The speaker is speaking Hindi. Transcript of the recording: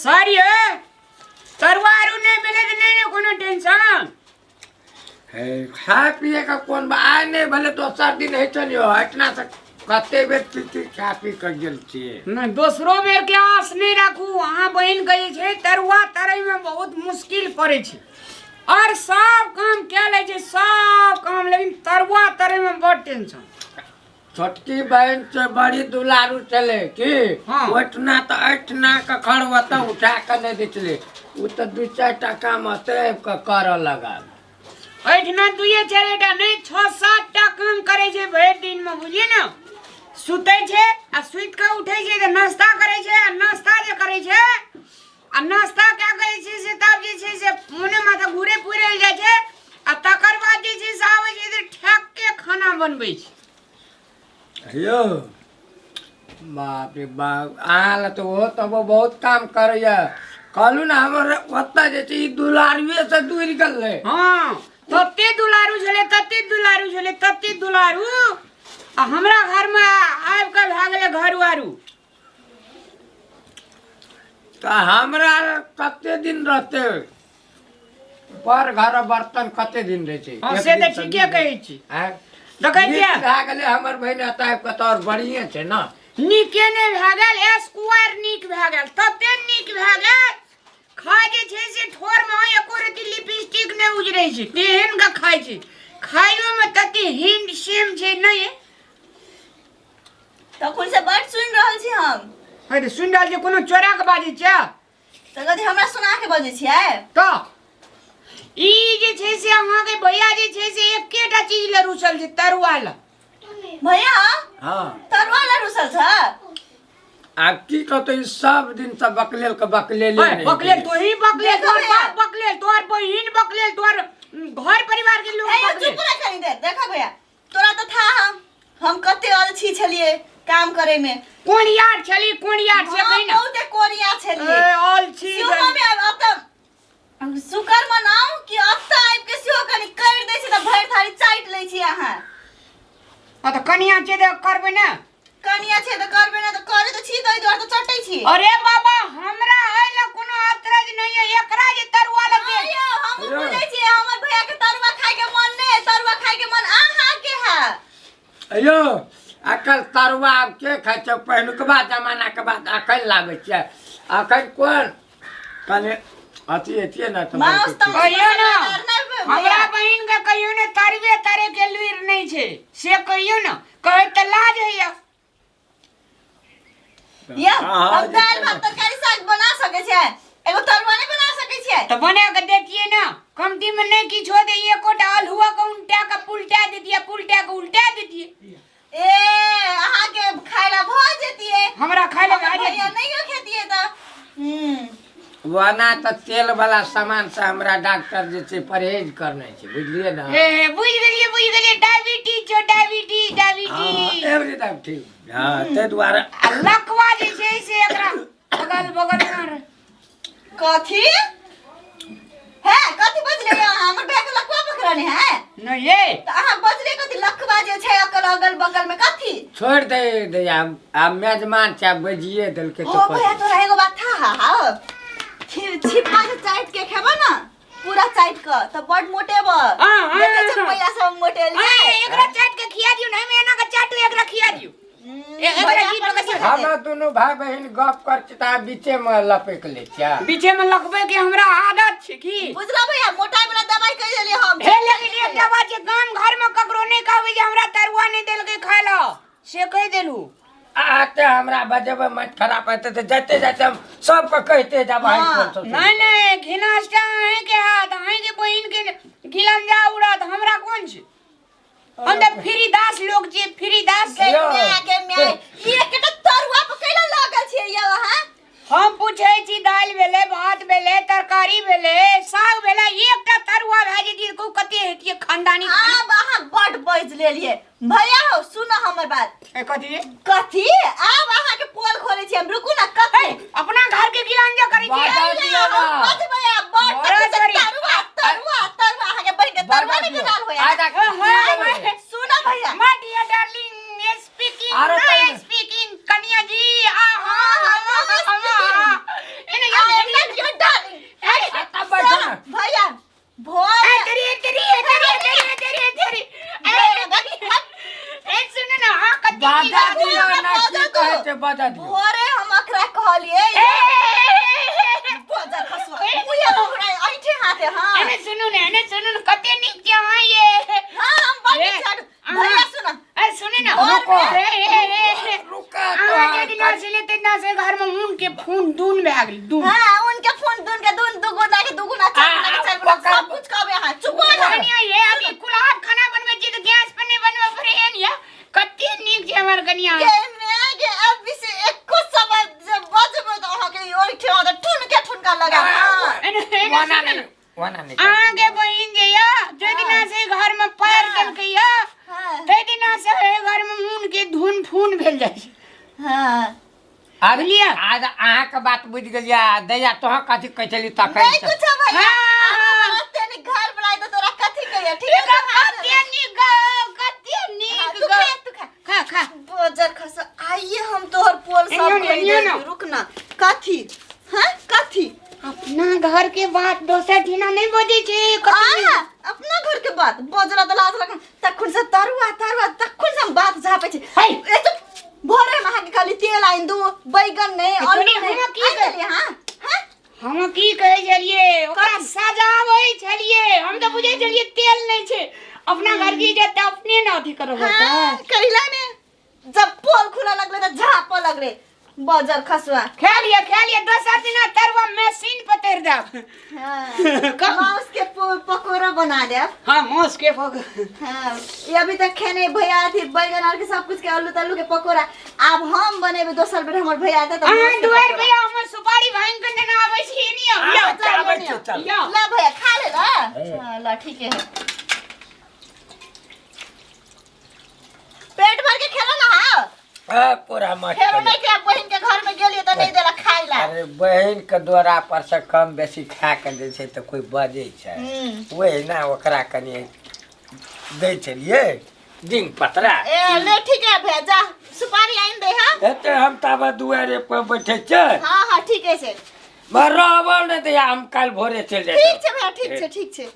सारी है तरवारू ने मिले तो नहीं कोनो टेंशन है खाए पिए का कौन बा आए नहीं भले तो सर्दी नहीं चलियो इतना से कते बेर पीती खा पी कर गेल छिए नहीं दूसरो बेर के आस नहीं रखू वहां बहन गई छे तरुआ तरई में बहुत मुश्किल पड़े छे और सब काम क्या ले छे सब काम लेकिन तरुआ तरई में बहुत टेंशन छोटकी बहन से बड़ी दुलारू चले कि हाँ। उठना तो इतना का खड़वता उठा कर नहीं दिखले वो तो 2-4 टका मते कर लगा ऐठना दुए चलेटा नहीं 6-7 टा काम करे छे भर दिन में बुझिए ना सुते छे आ सुत के उठे छे तो नाश्ता करे छे आ नाश्ता जे करे छे आ नाश्ता क्या करे छे से तब जे छे से मुने माथा घूरे पूरे जाय छे आ तकर बाद जे छे से आवे छे तो ठक के खाना बनबै छे यो बाप रे बाप आल तो वो तो वो बहुत काम करैया कहलू ना हमर ओत्ता जे छै दुलारुए से दूर गेलै हां तत्ते दुलारू छले तत्ते दुलारू आ हमरा घर में आब के भ गेले घरवारू तो हमरा कते दिन रहते पर घर बर्तन कते दिन रहे छै हां से त ठीके कहै छी देखै छियै भए गेलै हमर बहिन एतय कतौर बढ़िए छै ना नीके ने भए गेल स्क्वायर नीक भए गेल तते नीक भए गेल खा जे छै से ठोर में एको रति लिपस्टिक ने उजरै छै तेहन का खाय छै खाइयो में तते हिंड सेम छै नहीं तो कोन से बड़ सुन रहल छी हम अरे सुन रहल छी कोनो चोरा के बाजै छै त कथि हमरा सुना के बजै छियै तो ई जे छै से अहाँ के भैया जे छै से एकेटा चीज ले रुसल छै तरुआ ला भैया हां तरुआ ला रुसल छ आ की कहतो ई सब दिन से बकलेल के बकलेल नहीं बकलेल तो ही बकलेल तोर बाप बकलेल तोर बहिन बकलेल तोर घर परिवार के लोग ए बकलेल चुप रह कनी देर देखा भैया तोरा तो था हम कते अलछी छलिए काम करे में कोन यार छली कोन यार से कहि ना बहुते कोरिया छलिए ए अलछी सियो में अब त शुक्र मनाऊ कि अब त आइब के सियो कनी कर दै छी त भर थारी चाट लै छी अहाँ आ त कनिया छै त करबे ना कनिया छै त करबे ना त करे त छी दई द्वार त चटै छी अरे बाबा हमरा हइला कोनो अतरज नहीं है एकरा जे तरुआ लगे अयो हम बुझै छी हमर भैया के तरुआ खाए के मन नै तरुआ खाए के मन आहा के है अयो अकल तरुआ अब के खाय छै पहिलुकबा जमाना के बाद अकल लागे छै अकल कोन कने अथी एतिए ना तो मस्त कहियो ना हमरा बहिन के कहियो ने तरवे तरे के लुइर नहीं छै से कहियो ना कहे त लाज हैया या हम दाल भात तरकारी साग बना सके छै एगो तरुआ नहीं बना सके छै तो बना के देतिए ना कमती में नहीं किछो दे एकोटा अलहुआ के उल्टा के पुलटा देतिए पुलटा के उल्टा देतिए ए अहाँ के खाइला भ जेतिए हमरा खाइला आ भैया जाए नहीं खेतिए त वना तो तेल वाला सामान से हमरा डॉक्टर जे छै परहेज करने छै बुझलिए ना ए बुझ गेलिए डायबिटीज छो डायबिटीज एवरी टाइम ठीक हां ते दुआरे लकवा जे छै से एकरा अगल बगल में कथि है कथि बजले हमर भैया के लकवा पकड़ने है नहीं ये त अहाँ बजले कथि लकवा जे छै अगल बगल में कथि छोड़ दे अब मेजमान छै बजिए देल के ओ भैया तोरा एगो बात था हां छिपा से चाट के खेबा ना पूरा चाट के त बड मोटे ब देखे छ पहिला से मोटे ले एकरा चाट के खिया दियो ना मैं एना के चाटू एकरा खिया दियो एकरा की तो कैसे हम दोनों भाई बहन गप कर छिता बीचे में लपेक ले छिया बीचे में लकबे के हमरा आदत छै की बुझला भैया मोटाई वाला दवाई कह देली हम हे लेकिन एक दवा जे गाम घर में ककरो नहीं कहबे जे हमरा तरुआ नहीं देल के खाय ला से कह देलू आते हमरा बजब मत खराब होते तो जाते जाते हम सबको कहते जा भाई नहीं घिनास्टा है के हाथ है के बहिन के गिलंजा उड़त हमरा कोन छै हम त फ्री दास लोग जे फ्री दास के मैं ये केटा तरुआ पकैला लागल छै ये वहां हम पूछै छी दाल भेले भात भेले तरकारी भेले साग भेले एकटा तरुआ भाजी दी को कते हेतिए खानदानी अब अहाँ बड बज लेलिए भैया हो सुनो हमर बात ए कथि कथि अब अहाँ के पोल खोले छी हम रुकू ना कथि अपना घर के गिलंजा करै छी कथि भैया बड तरुआ अहाँ के बहिन के तरुआ नहीं बनाल होया सुनो भैया माय डियर डार्लिंग स्पीकिंग कन्या जी बजा दियो भोरे हम अकरा कहलिए बजार खसवा उया ओकरा ऐठे हाथे हां एने सुनु न कते निक के हां ये हां हम बड़ी छाड़ भैया सुन ए सुने ना रुको। ए रुका आगे दिन से लेते ना से घर में उन के खून दून में आ गई दून हां उनके फोन दून दुगुना के दुगुना चार गुना सब कुछ कहबे हां चुप हो जा कनिया ये अभी कुलाब खाना बनवे जी तो गैस पर नहीं बनवे पड़े है या कते निक जे हमर कनिया के मैं के अब से एको समय जब बजबे तो आके ओइठे आ ठुनका लगा वाना नहीं आगे बहिंगे या जो दिना से घर में पैर देल के या ते दिना से घर में मुन के धुन फून भेल जाय हां आज आज अहाँ के बात बुझ गेलिया दैया तोह कथि कहली त नहीं कुछ भैया हां तेने घर बनाई तो तोरा कथि कहिया ठीक है कते निक तू खा बजर खस आइए हम तोहर पोल सब रुक ना कथि हां कथि अपना घर के बात दोसर ठिना नहीं बोझे छे अपना घर के बात बजरा त लाज लग तखुन से तरुआ तखुन से बात झापे छे ए तो भोरे में के खाली तेल आइन दू बैगन नहीं आलू नहीं हां हम की कहे छलिए ओकरा सजावे छलिए हम तो बुझे छलिए तेल नहीं छे अपना घर की इज्जत अपने न अथी करो कहिला ने जब पोल खुला लगले त झाप लगले बजर खसवा खेलिए दोसर दिन तरवा मशीन पर तेर दे हां मांस के पकोड़ा बना दे हां मांस के पकोड़ा हां ये अभी तक खेने भैया थी बैगन और के सब कुछ के आलू तल्लू के पकोड़ा अब हम बनेबे दोसर बेर हमर भैया आते तो हां दुआर भैया हम सुपारी भांग के देना आवे छी नहीं चल ला भैया खा ले ला हां ला ठीक है पेट भर के खेलो ना हां पूरा मत खेलो नहीं के बहन के घर में गेलिए त नहीं देला खाई ला अरे बहन के द्वारा पर से कम बेसी खा के दे छै त कोई बजे छै वही ना ओकरा कनी दे छलिए दिन पतरा ए ले ठीक है भेजा सुपारी आइन दे हां एते हम ताबा दुआरे पर बैठे छै हां ठीक है से बराबर ने त हम कल भोरे चल जाए ठीक छै भैया ठीक छै